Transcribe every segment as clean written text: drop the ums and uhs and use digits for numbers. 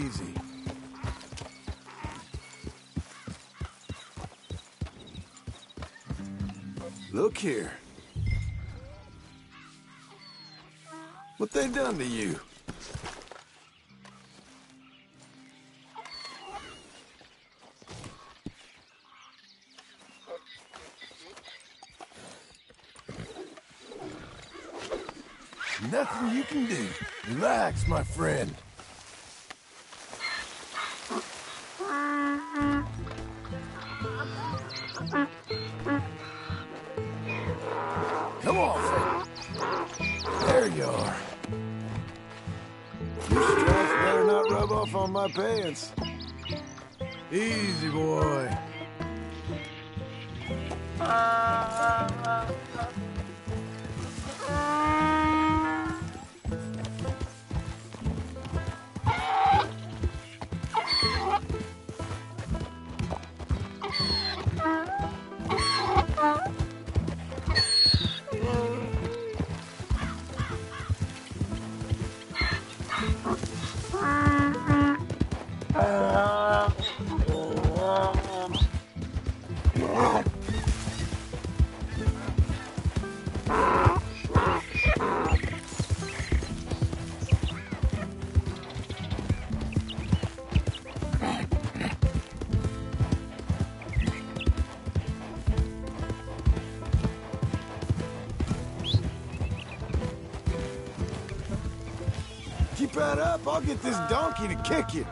easy. Look here. What they done to you? Nothing you can do. Relax, my friend. Come on, Fred. There you are. Your stripes better not rub off on my pants. Easy, boy. Keep that up, I'll get this donkey to kick you.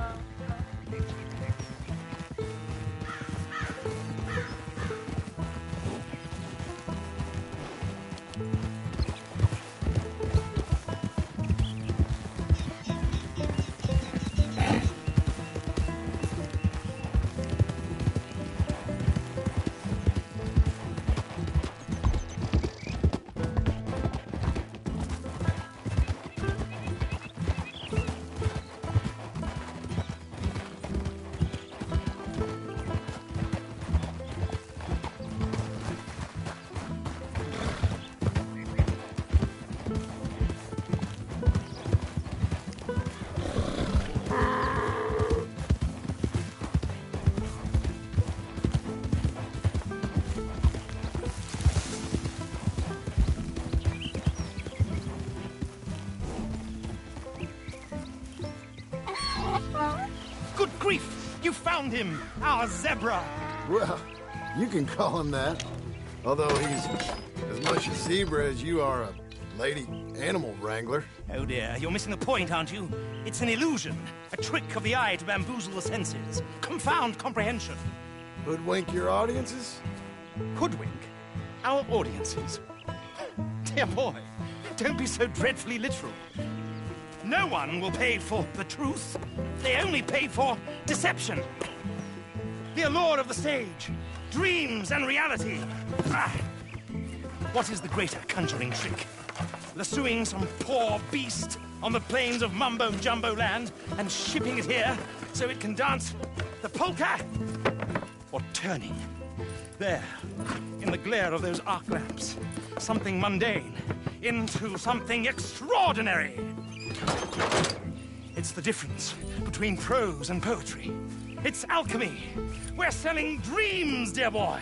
You found him, our zebra. Well, you can call him that. Although he's as much a zebra as you are a lady animal wrangler. Oh dear, you're missing the point, aren't you? It's an illusion, a trick of the eye to bamboozle the senses, confound comprehension. Hoodwink your audiences? Hoodwink? Our audiences? Dear boy, don't be so dreadfully literal. No one will pay for the truth. They only pay for deception. The allure of the stage, dreams and reality. What is the greater conjuring trick? Lassoing some poor beast on the plains of mumbo-jumbo land and shipping it here so it can dance the polka? Or turning, there, in the glare of those arc lamps, something mundane into something extraordinary? It's the difference between prose and poetry. It's alchemy. We're selling dreams, dear boy.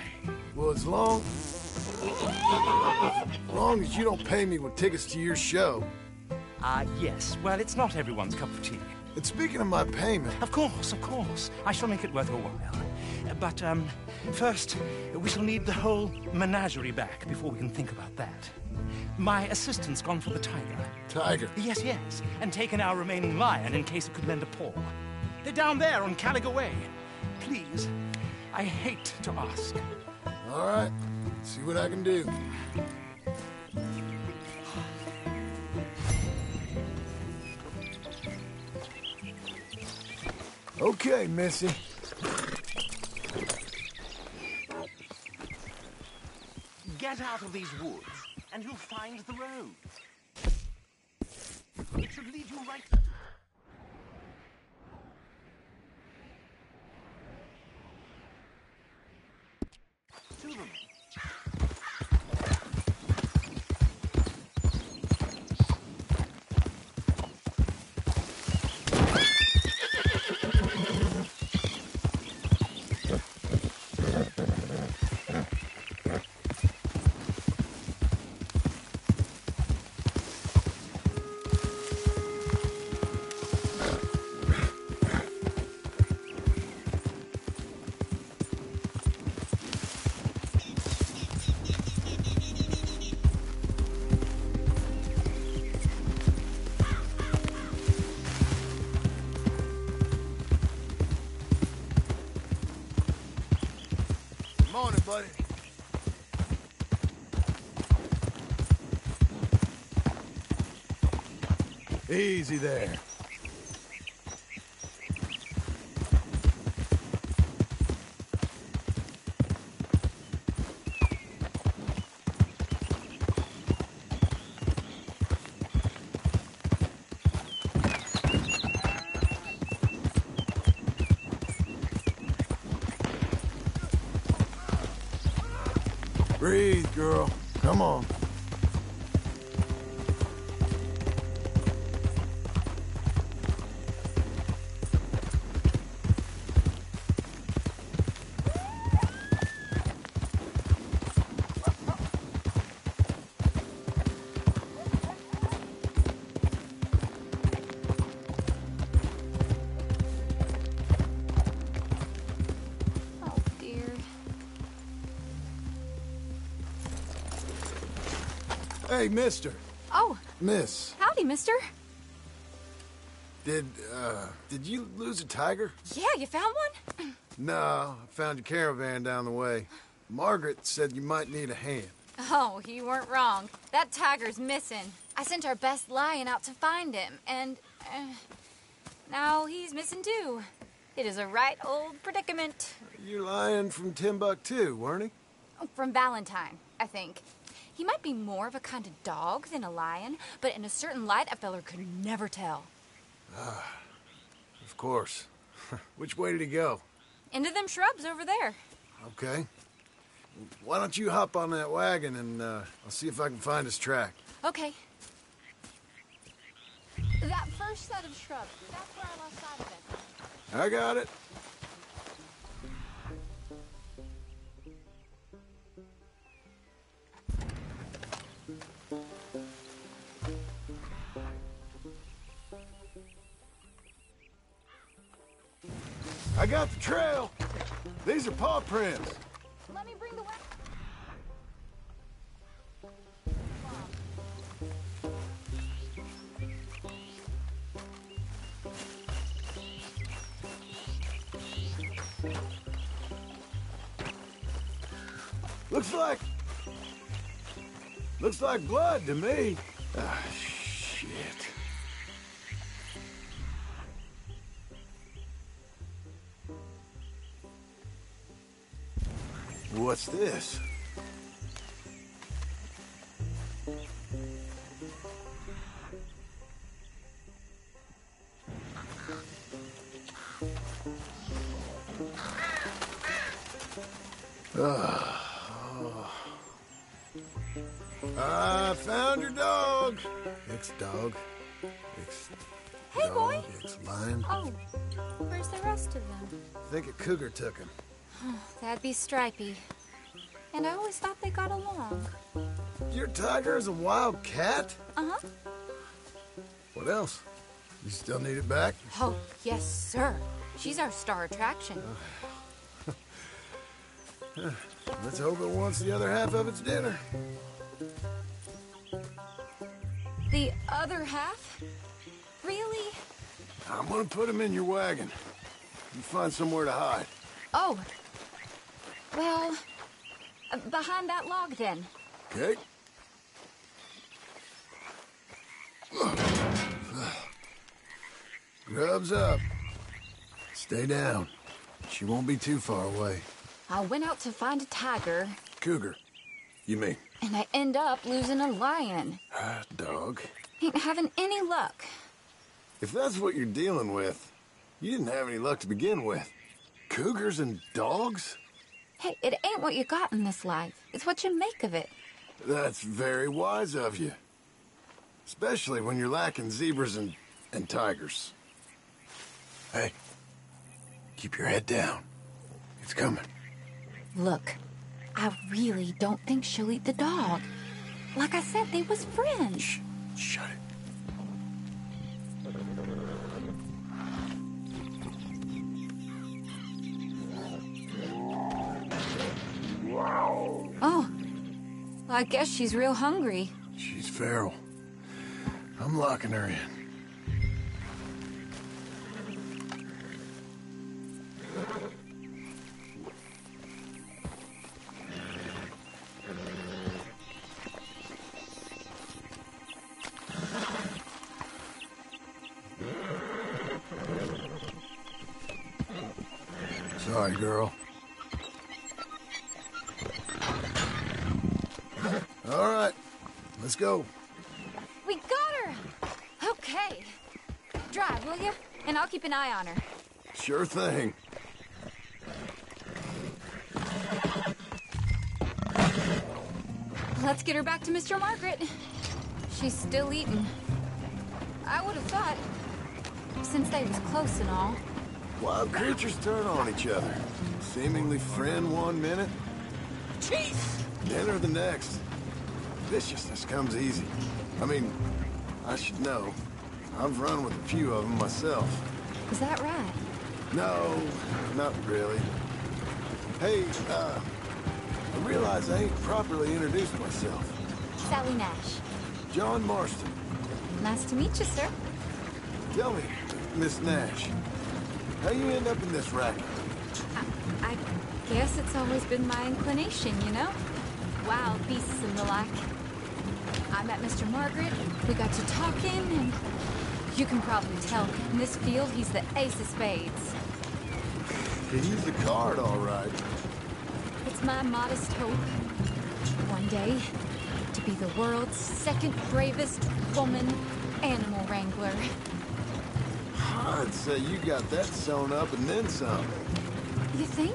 Well, as long as you don't pay me with tickets to your show. Yes. Well, it's not everyone's cup of tea. And speaking of my payment... Of course. I shall make it worth your while. But, first, we shall need the whole menagerie back before we can think about that. My assistant's gone for the tiger. Tiger? Yes, and taken our remaining lion in case it could lend a paw. They're down there on Caligo Way. Please, I hate to ask. All right, see what I can do. Okay, Missy. Get out of these woods, and you'll find the road. It should lead you right to them. On it, buddy. Easy there. Breathe, girl. Come on. Oh, dear. Hey, mister. Oh, Miss. howdy, mister. Did you lose a tiger? Yeah, you found one? No, I found your caravan down the way. Margaret said you might need a hand. Oh, you weren't wrong. That tiger's missing. I sent our best lion out to find him, and now he's missing too. It is a right old predicament. You're lying from Timbuktu, weren't he? From Valentine, I think. He might be more of a kind of dog than a lion, but in a certain light, a feller could never tell. Of course. Which way did he go? Into them shrubs over there. Okay. Why don't you hop on that wagon and I'll see if I can find his track. Okay. That first set of shrubs, that's where I lost sight of him. I got it. I got the trail. These are paw prints. Let me bring the wagon. Looks like blood to me. Ah, shit. What's this? I found your dog. Ex-dog. Hey, boy. Ex-dog. Ex-lion. Oh, where's the rest of them? I think a cougar took him. That'd be Stripey. And I always thought they got along. Your tiger is a wild cat? Uh-huh. What else? You still need it back? Oh, yes, sir. She's our star attraction. Let's hope it wants the other half of its dinner. The other half? Really? I'm gonna put him in your wagon. You find somewhere to hide. Oh. Well, behind that log, then. Okay? Grub's up. Stay down. She won't be too far away. I went out to find a tiger, Cougar, you mean? and I end up losing a lion. Dog. Ain't having any luck. If that's what you're dealing with, you didn't have any luck to begin with. Cougars and dogs? Hey, it ain't what you got in this life. It's what you make of it. That's very wise of you. Especially when you're lacking zebras and tigers. Hey, keep your head down. It's coming. Look, I really don't think she'll eat the dog. Like I said, they was friends. Shh, shut it. Oh, I guess she's real hungry. She's feral. I'm locking her in. Sorry, girl. All right, let's go. We got her! Okay. Drive, will you? And I'll keep an eye on her. Sure thing. Let's get her back to Mr. Margaret. She's still eating. I would have thought, since they was close and all. Wild creatures turn on each other. Seemingly friend one minute, Teeth! dinner the next. Viciousness comes easy. I mean, I should know. I've run with a few of them myself. Is that right? No, not really. Hey, I realize I ain't properly introduced myself. Sally Nash. John Marston. Nice to meet you, sir. Tell me, Miss Nash, how you end up in this racket? I guess it's always been my inclination, you know? Wild beasts and the like. I met Mr. Margaret, we got to talking, and you can probably tell, in this field, he's the ace of spades. He's the card, all right. It's my modest hope, one day, to be the world's second bravest woman animal wrangler. I'd say you got that sewn up and then some. You think?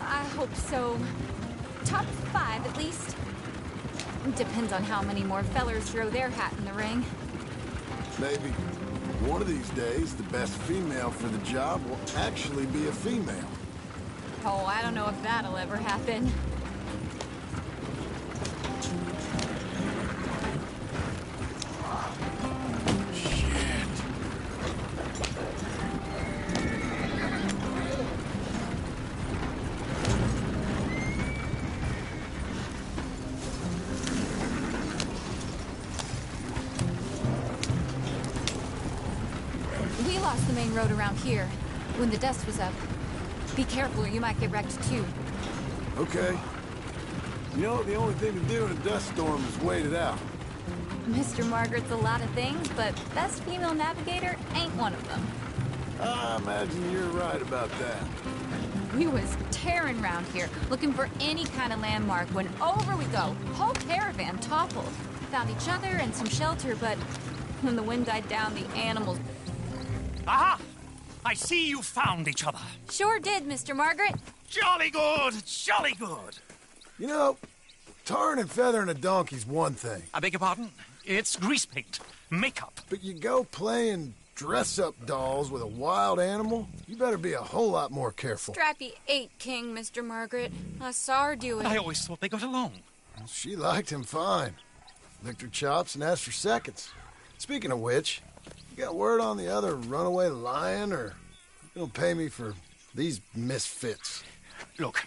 I hope so. Top 5, at least. Depends on how many more fellers throw their hat in the ring. Maybe one of these days, the best female for the job will actually be a female. Oh, I don't know if that'll ever happen. We lost the main road around here when the dust was up. Be careful or you might get wrecked too. Okay. You know, the only thing to do in a dust storm is wait it out. Mr. Margaret's a lot of things, but best female navigator ain't one of them. I imagine you're right about that. We was tearing around here, looking for any kind of landmark when over we go. Whole caravan toppled. Found each other and some shelter, but when the wind died down, the animals... Aha! I see you found each other. Sure did, Mr. Margaret. Jolly good, jolly good. You know, tarring and feathering a donkey's one thing. I beg your pardon? It's grease paint, makeup. But you go playing dress-up dolls with a wild animal, you better be a whole lot more careful. Stripey ate King, Mr. Margaret. I saw her do it. I always thought they got along. She liked him fine. Licked her chops and asked for seconds. Speaking of which, you got word on the other runaway lion, or you gonna pay me for these misfits? Look,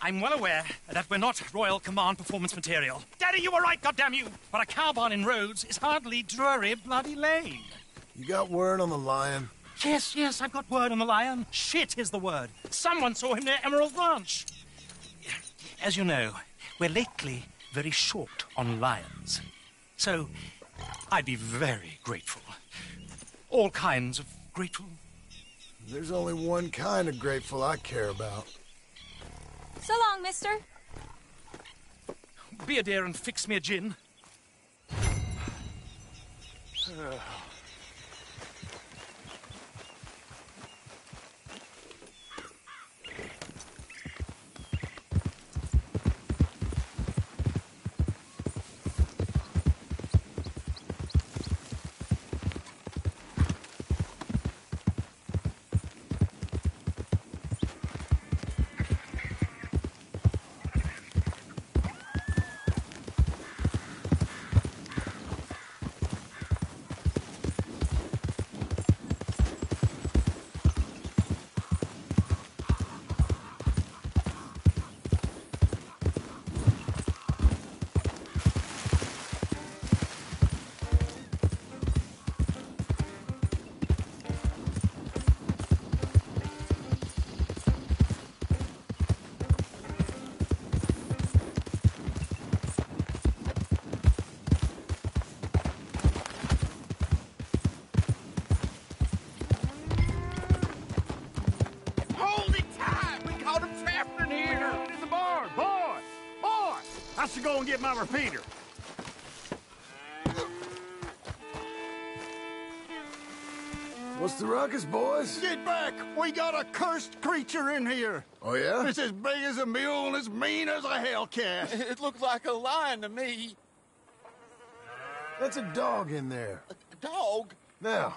I'm well aware that we're not Royal Command performance material. Daddy, you were right, goddamn you! But a cow barn in Rhodes is hardly Drury Bloody Lane. You got word on the lion? Yes, I've got word on the lion. Shit is the word. Someone saw him near Emerald Ranch. As you know, we're lately very short on lions. So, I'd be very grateful. All kinds of grateful. There's only one kind of grateful I care about. So long, mister. Be a dear and fix me a gin. I should go and get my repeater. What's the ruckus, boys? Get back! We got a cursed creature in here. Oh, yeah? It's as big as a mule and as mean as a hellcat. It looked like a lion to me. That's a dog in there. A dog? Now,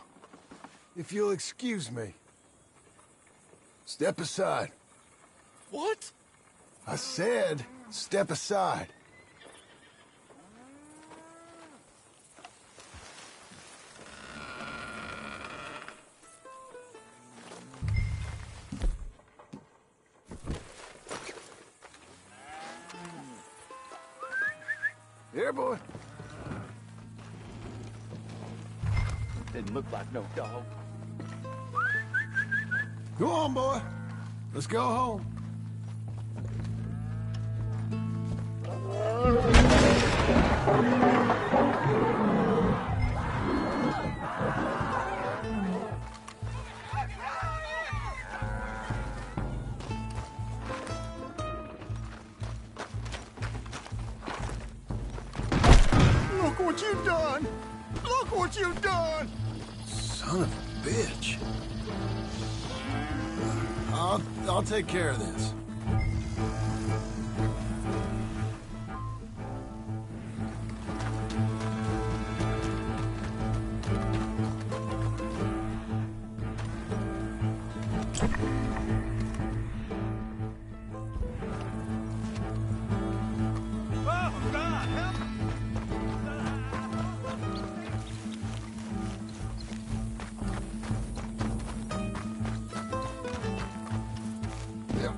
if you'll excuse me. Step aside. What? I said, step aside. Here, boy. Didn't look like no dog. Go on, boy. Let's go home. Look what you've done! Look what you've done! Son of a bitch. I'll take care of this. Oh, God, help me! Yep.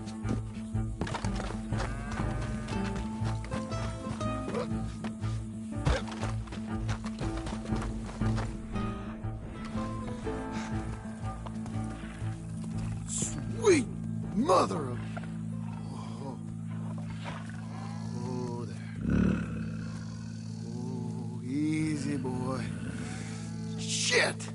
Sweet mother of... Oh, there. Oh, easy, boy. Shit!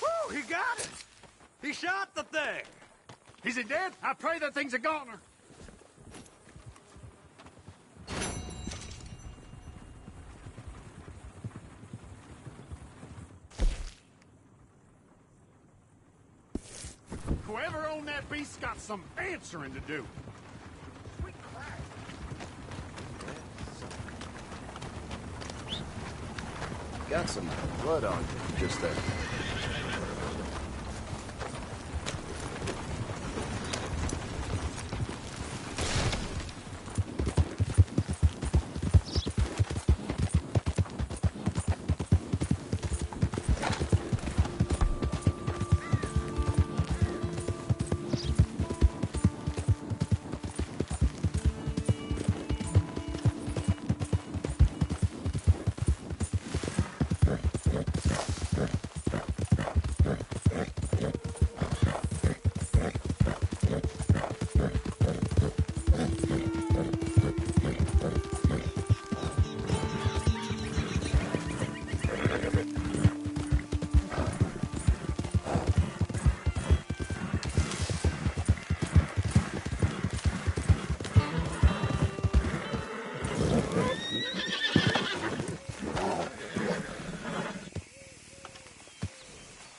Woo, he got it! He shot the thing! Is it dead? I pray that thing's a goner. Whoever owned that beast's got some answering to do. Sweet crap. Got some blood on you just there.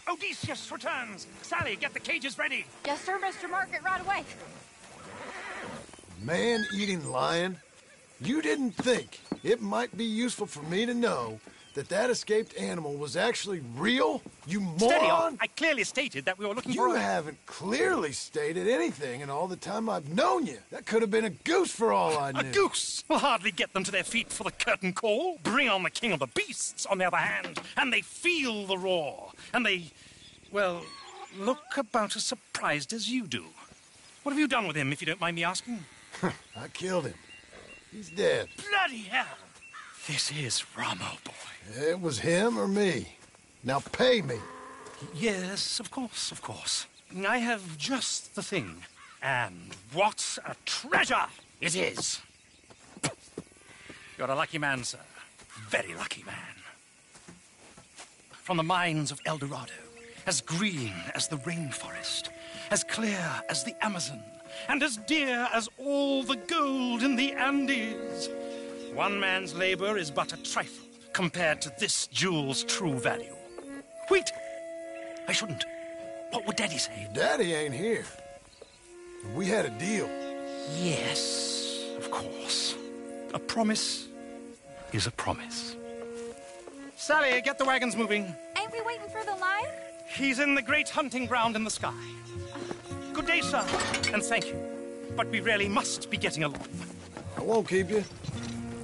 Odysseus returns. Sally, get the cages ready. Yes, sir, Mr. Margaret, right away. Man-eating lion? You didn't think it might be useful for me to know that that escaped animal was actually real? You moron! Steady on. I clearly stated that we were looking for You a... haven't clearly stated anything in all the time I've known you. That could have been a goose for all I knew. A goose will hardly get them to their feet for the curtain call. Bring on the king of the beasts, on the other hand, and they feel the roar. And they, well, look about as surprised as you do. What have you done with him, if you don't mind me asking? I killed him. He's dead. Bloody hell! This is Ramo, boy. It was him or me. Now pay me. Yes, of course, of course. I have just the thing. And what a treasure it is! You're a lucky man, sir. Very lucky man. From the mines of El Dorado, as green as the rainforest, as clear as the Amazon, and as dear as all the gold in the Andes. One man's labor is but a trifle compared to this jewel's true value. Wait! I shouldn't. What would Daddy say? Daddy ain't here. We had a deal. Yes, of course. A promise is a promise. Sally, get the wagons moving. Ain't we waiting for the lion? He's in the great hunting ground in the sky. Good day, sir, and thank you. But we really must be getting along. I won't keep you.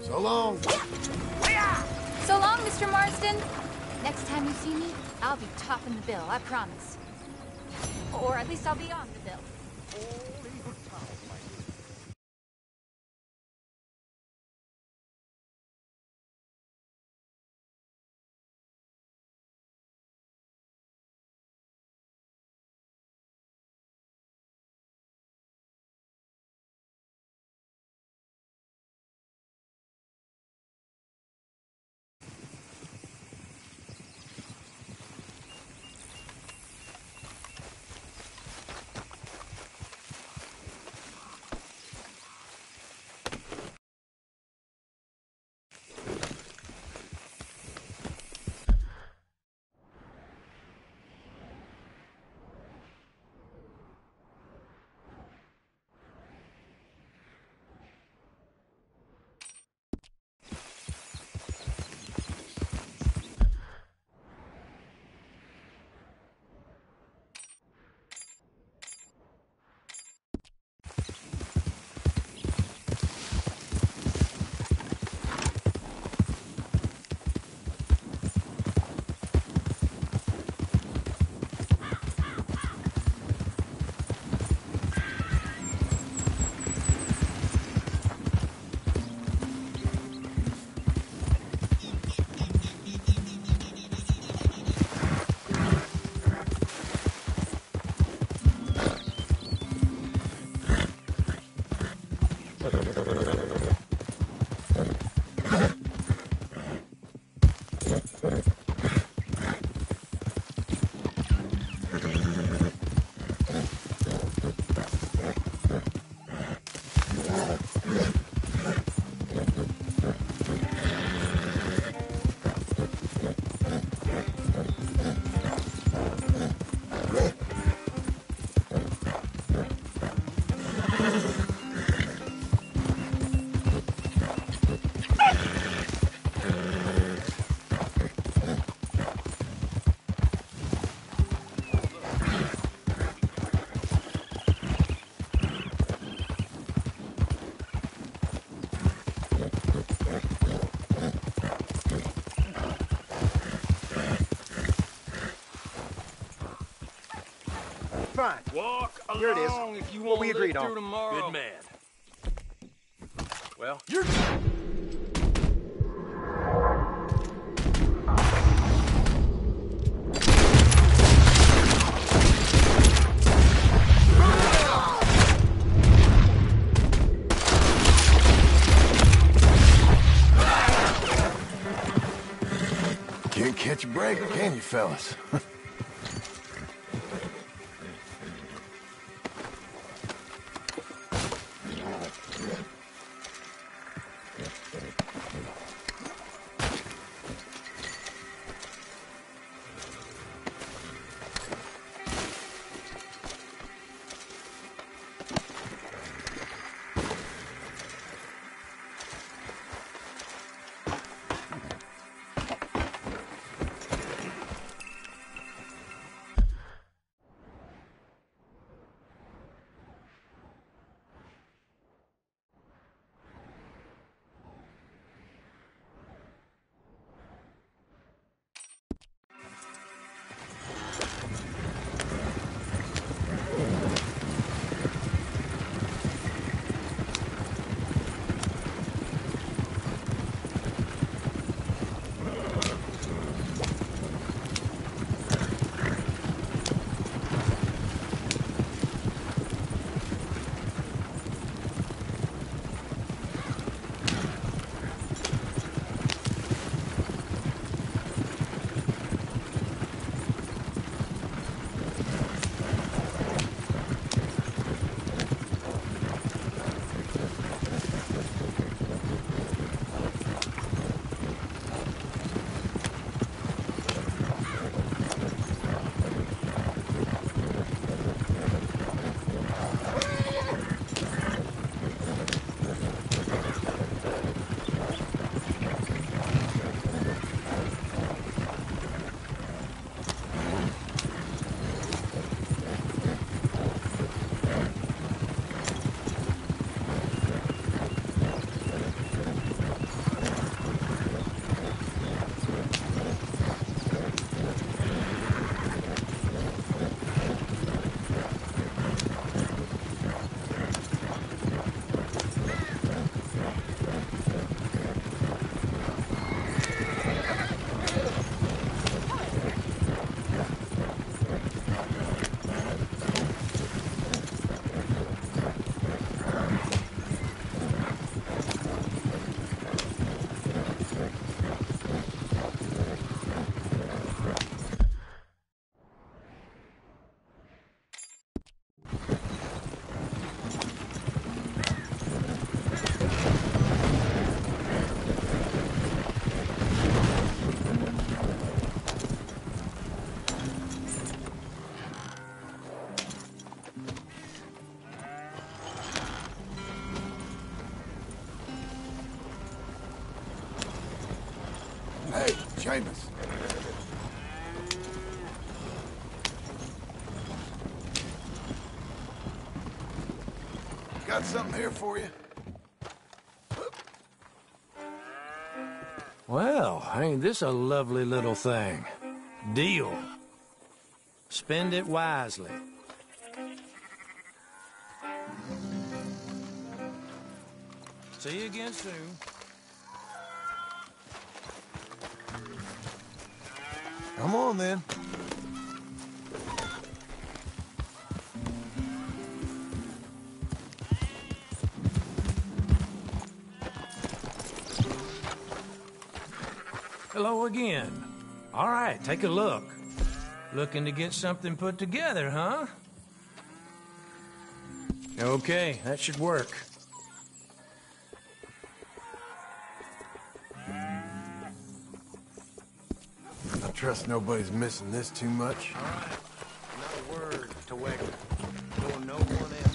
So long. So long, Mr. Marston. Next time you see me, I'll be topping the bill, I promise. Or at least I'll be on the bill. Fine. Walk along Here it is. if you What want we to agreed live on. through tomorrow. Good man. Well, You're... Can't catch a break, can you, fellas? Hey, Seamus. Got something here for you. Well, ain't this a lovely little thing? Deal. Spend it wisely. See you again soon. Come on, then. Hello again. All right, take a look. Looking to get something put together, huh? Okay, that should work. I trust nobody's missing this too much. All right, not a word to Wegler. Nor no one else.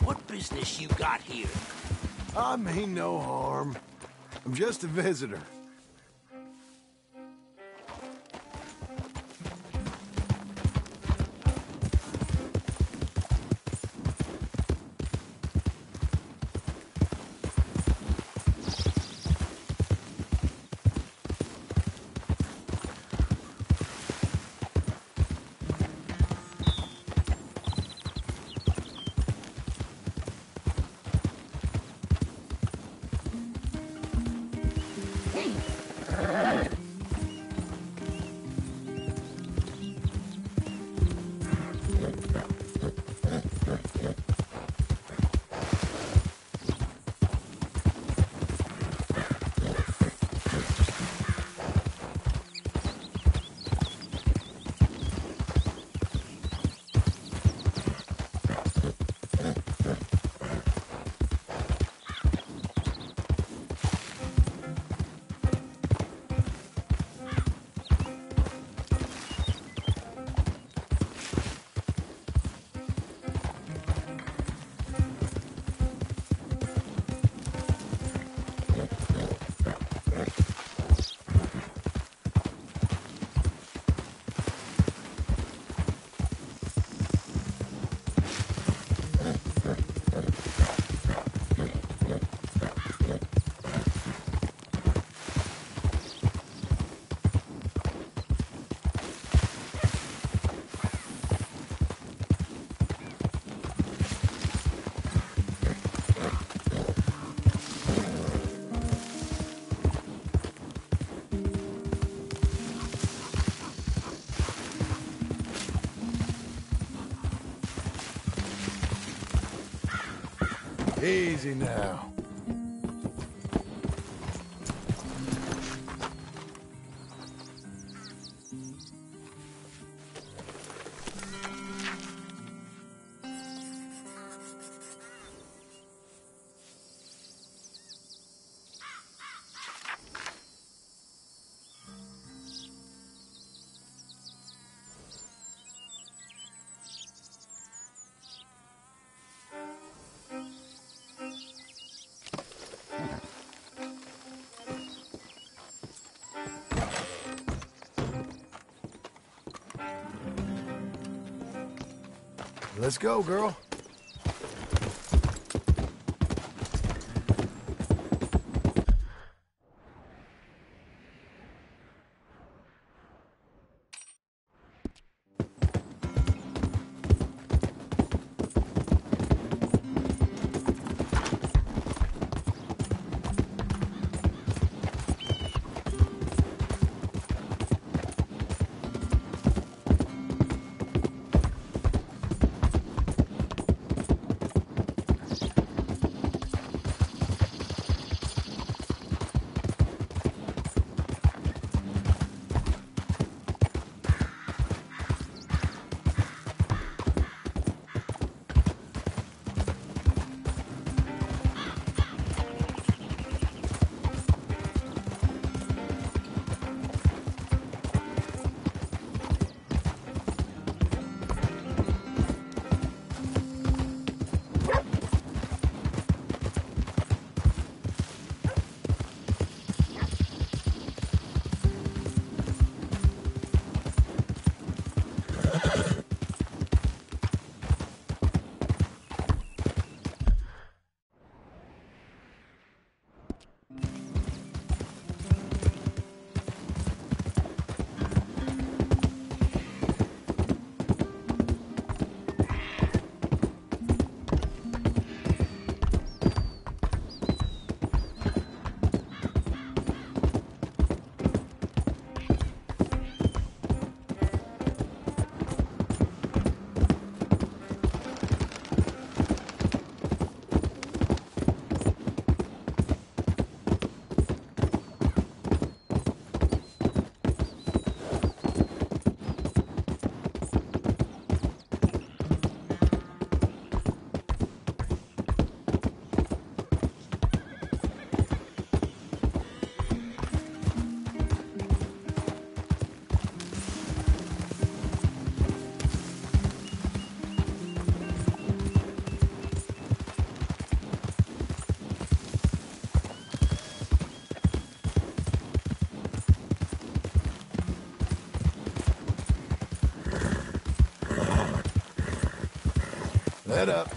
What business you got here? I mean no harm. I'm just a visitor. Easy now. Let's go, girl. Let up.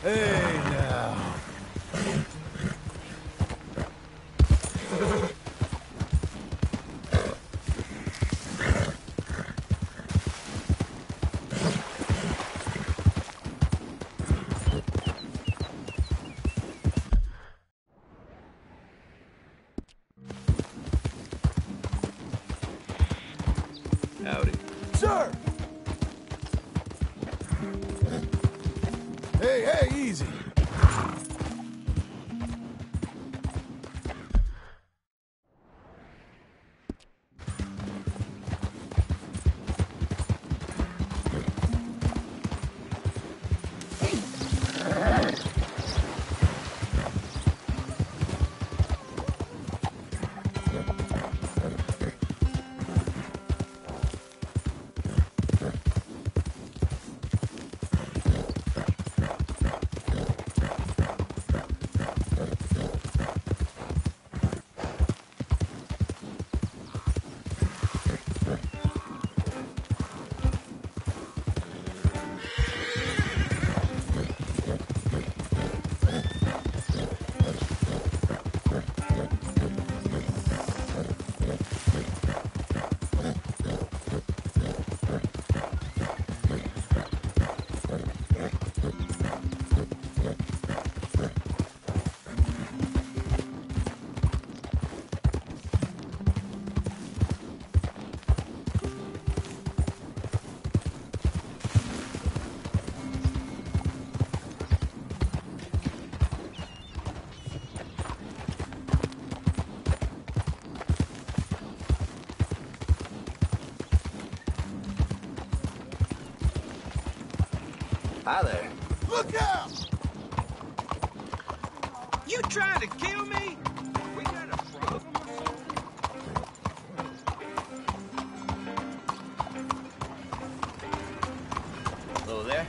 Hey, now. Howdy. Sir! Hey, hey, easy. Hi there. Look out! You trying to kill me? We got a problem or something? Hello there.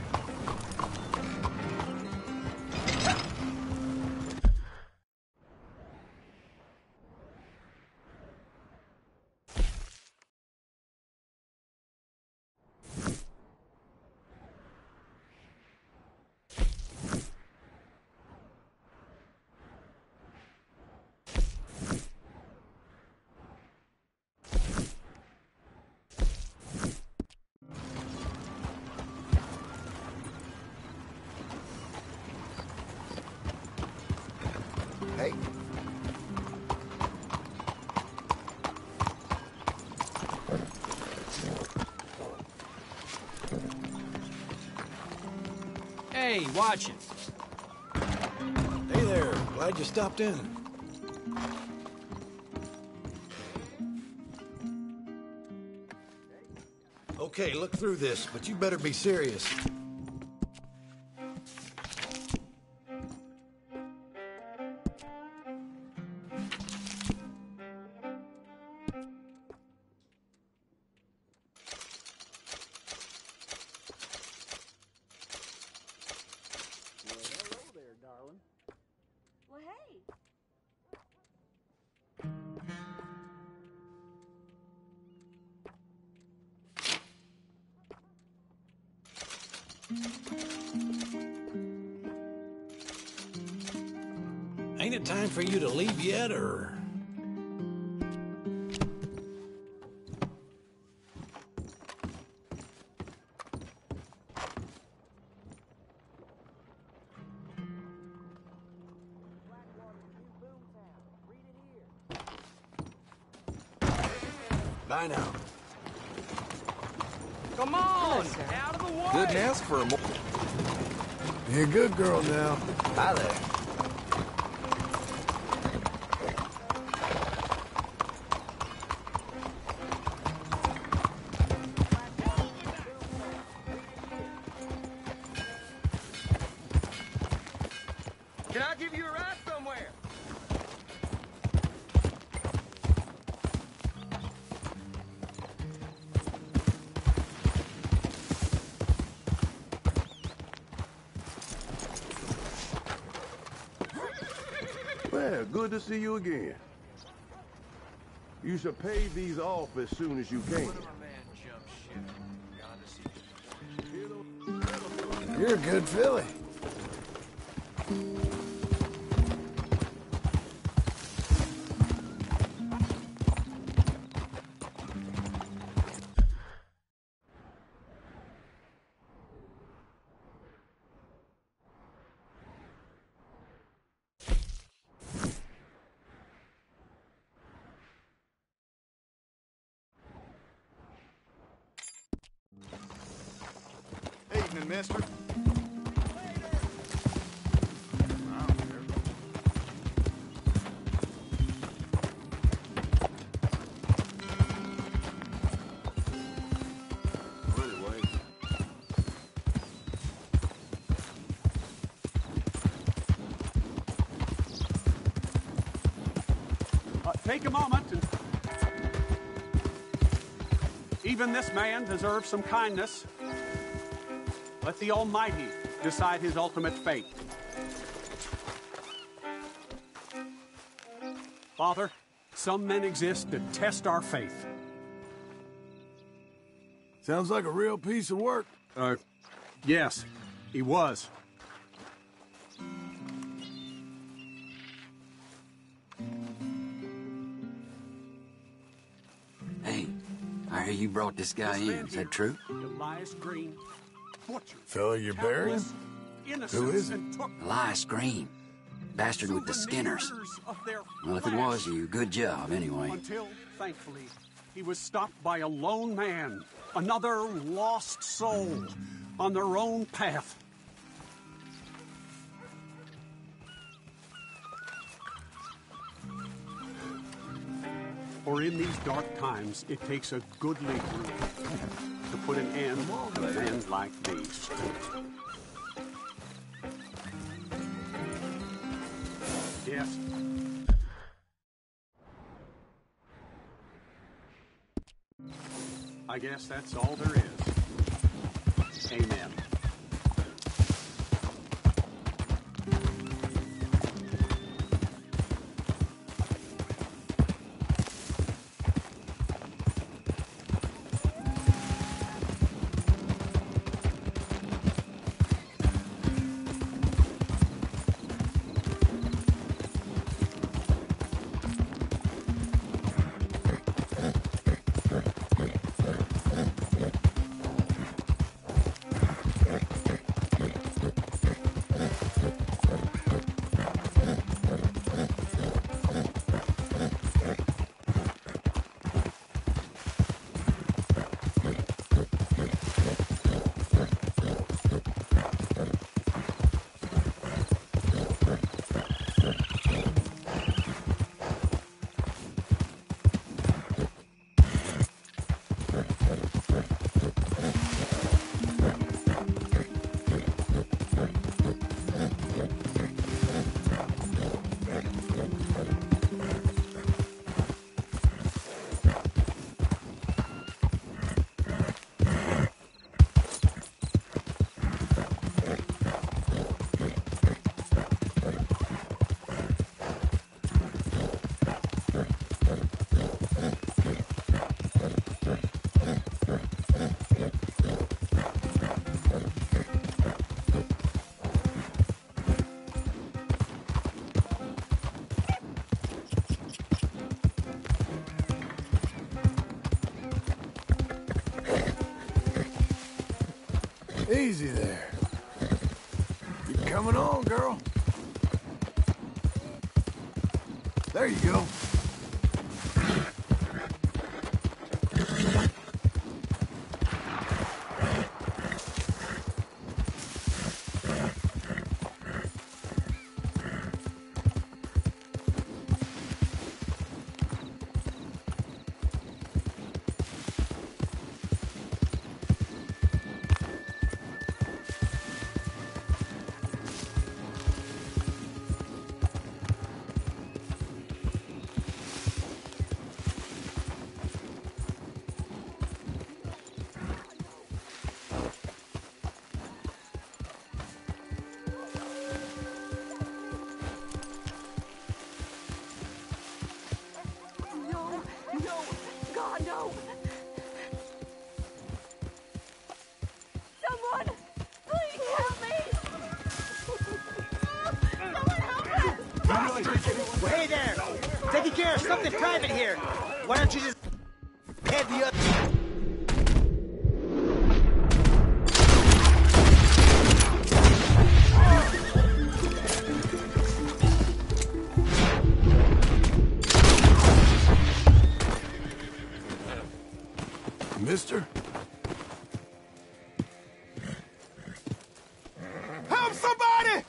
Hey. Hey, watch it. Hey there. Glad you stopped in. Okay, look through this, but you better be serious. Well, hey. Ain't it time for you to leave yet, or...? Bye now. Come on, out of the way. Couldn't ask for a more. You're a good girl now. Hi there. Can I give you a ride somewhere? Well, good to see you again. You should pay these off as soon as you can. You're a good filly. Evening, mister. Take a moment. Even this man deserves some kindness. Let the Almighty decide his ultimate fate. Father, some men exist to test our faith. Sounds like a real piece of work. Yes, he was. Hey, I hear you brought this guy in. Is that true? Elias Green, butchered. Fella you're burying? Who is it? Elias Green. Bastard with the Skinners. Well, if it was you, good job, anyway. Until, thankfully, he was stopped by a lone man, another lost soul, on their own path. For in these dark times, it takes a goodly group to put an end to men like these. Yes. I guess that's all there is. Amen. Easy there. Keep coming on, girl. There you go. No! Someone! Please help me! Someone help us! Well, hey there! Taking care of something private here. Why don't you just head the other... Mister? Help somebody!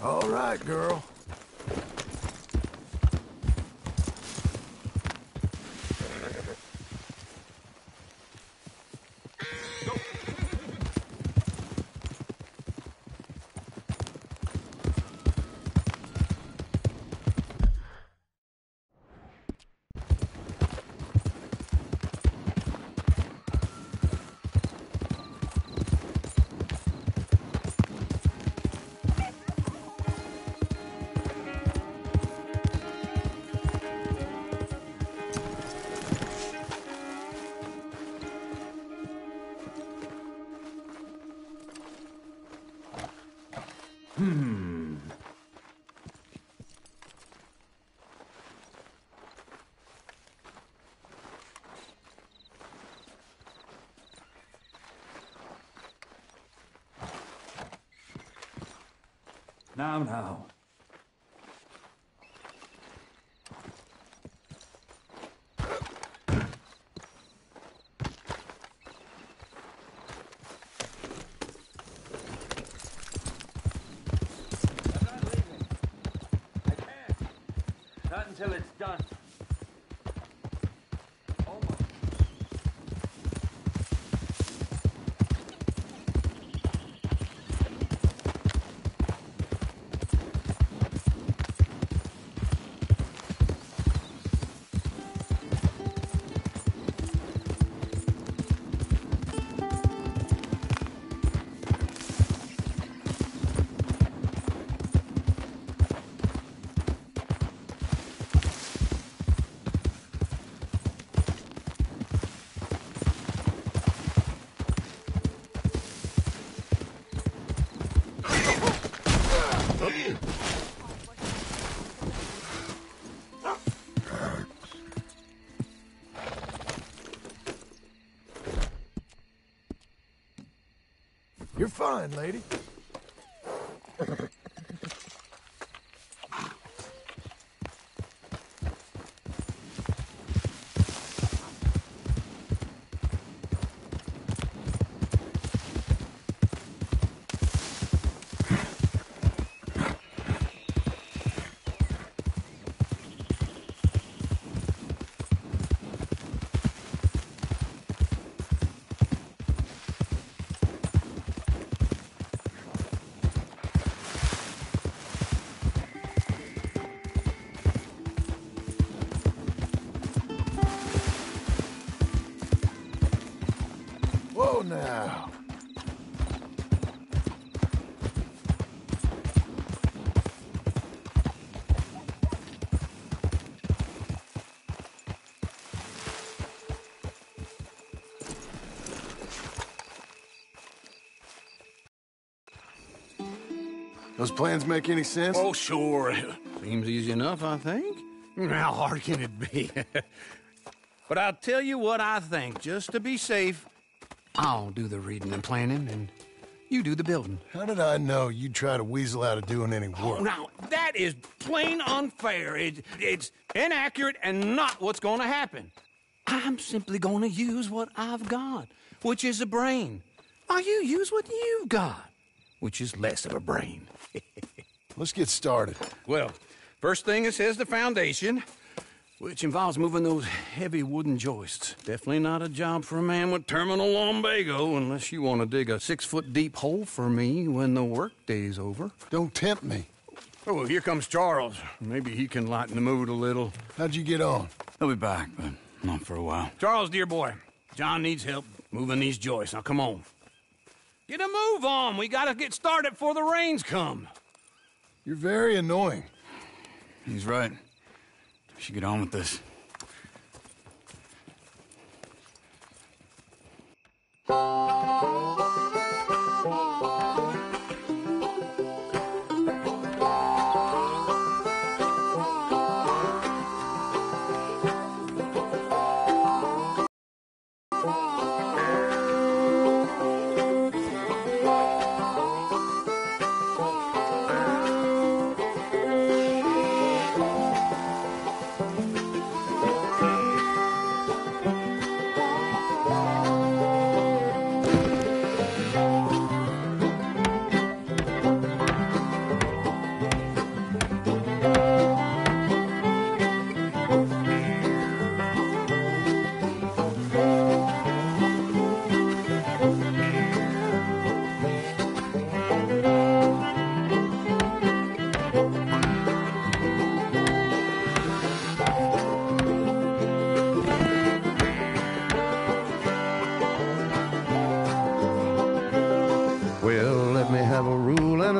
All right, girl. Now. until it's done. You're fine, lady. Whoa now. Those plans make any sense? Oh, sure. Seems easy enough, I think. How hard can it be? But I'll tell you what I think, just to be safe. I'll do the reading and planning, and you do the building. How did I know you'd try to weasel out of doing any work? Oh, now, that is plain unfair. It's inaccurate and not what's going to happen. I'm simply going to use what I've got, which is a brain. While you use what you've got, which is less of a brain. Let's get started. Well, first thing it says the foundation, which involves moving those heavy wooden joists. Definitely not a job for a man with terminal lumbago, unless you want to dig a 6-foot deep hole for me when the workday's over. Don't tempt me. Oh, here comes Charles. Maybe he can lighten the mood a little. How'd you get on? He'll be back, but not for a while. Charles, dear boy, John needs help moving these joists. Now, come on. Get a move on. We gotta get started before the rains come. You're very annoying. He's right. We should get on with this.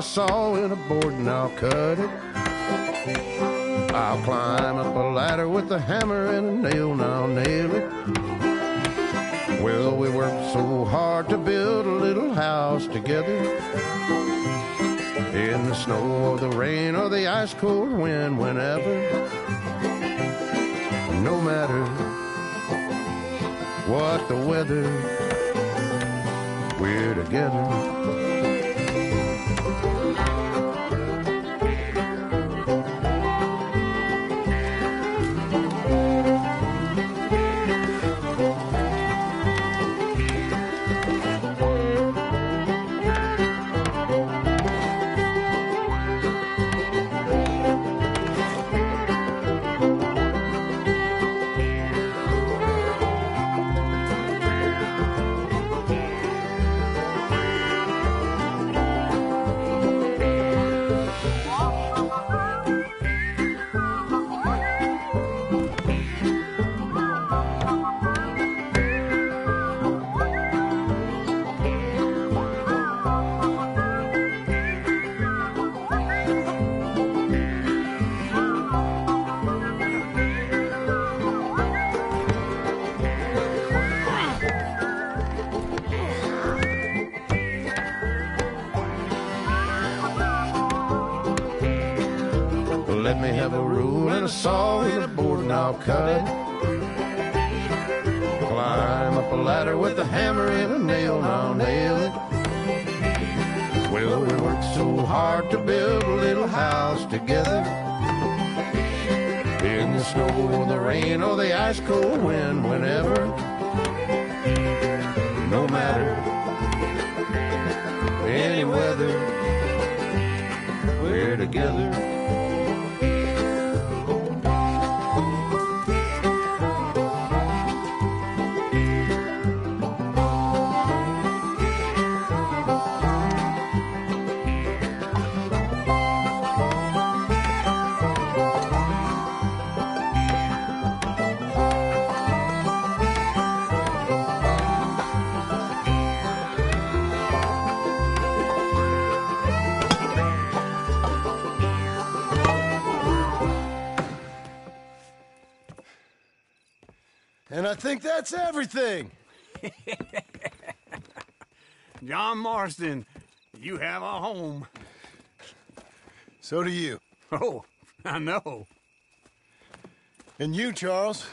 Saw and a board and I'll cut it. I'll climb up a ladder with a hammer and a nail and I'll nail it. Well, we worked so hard to build a little house together. In the snow or the rain or the ice cold wind, whenever. No matter what the weather, we're together. Let me have a rule and a saw and a board and I'll cut it. Climb up a ladder with a hammer and a nail and I'll nail it. Well, we worked so hard to build a little house together. In the snow, the rain, or the ice cold wind, whenever. No matter any weather, we're together. And I think that's everything. John Marston, you have a home. So do you. Oh, I know. And you, Charles,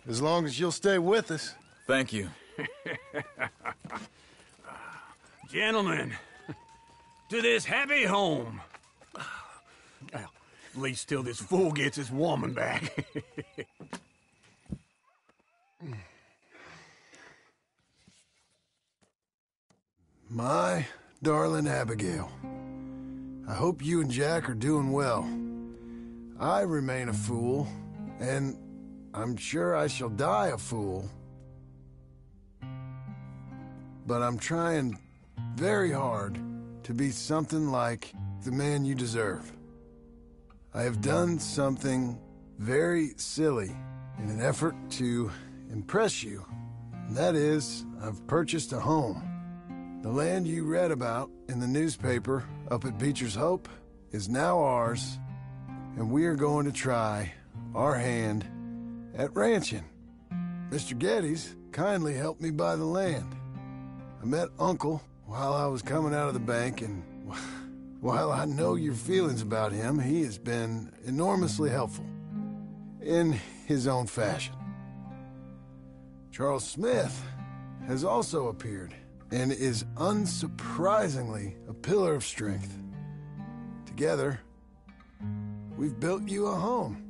as long as you'll stay with us. Thank you. Gentlemen, to this happy home. Well, at least till this fool gets his woman back. My darling Abigail, I hope you and Jack are doing well. I remain a fool, and I'm sure I shall die a fool. But I'm trying very hard to be something like the man you deserve. I have done something very silly in an effort to impress you. And that is, I've purchased a home. The land you read about in the newspaper up at Beecher's Hope is now ours, and we are going to try our hand at ranching. Mr. Geddes kindly helped me buy the land. I met Uncle while I was coming out of the bank, and while I know your feelings about him, he has been enormously helpful in his own fashion. Charles Smith has also appeared and is unsurprisingly a pillar of strength. Together, we've built you a home.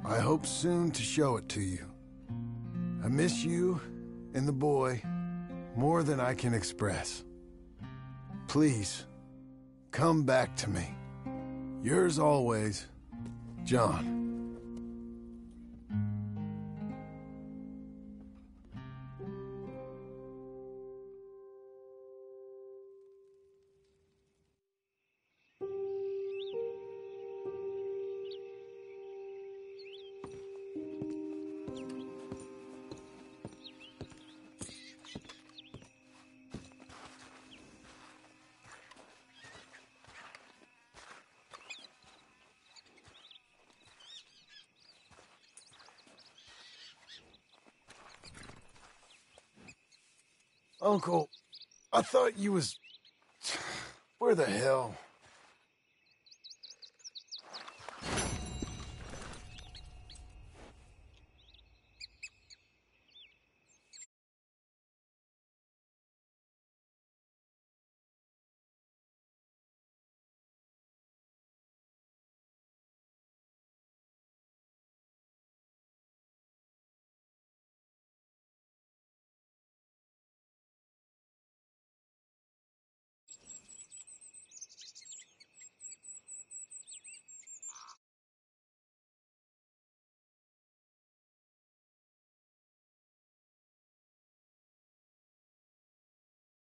I hope soon to show it to you. I miss you and the boy more than I can express. Please, come back to me. Yours always, John. Uncle, I thought you was... Where the hell?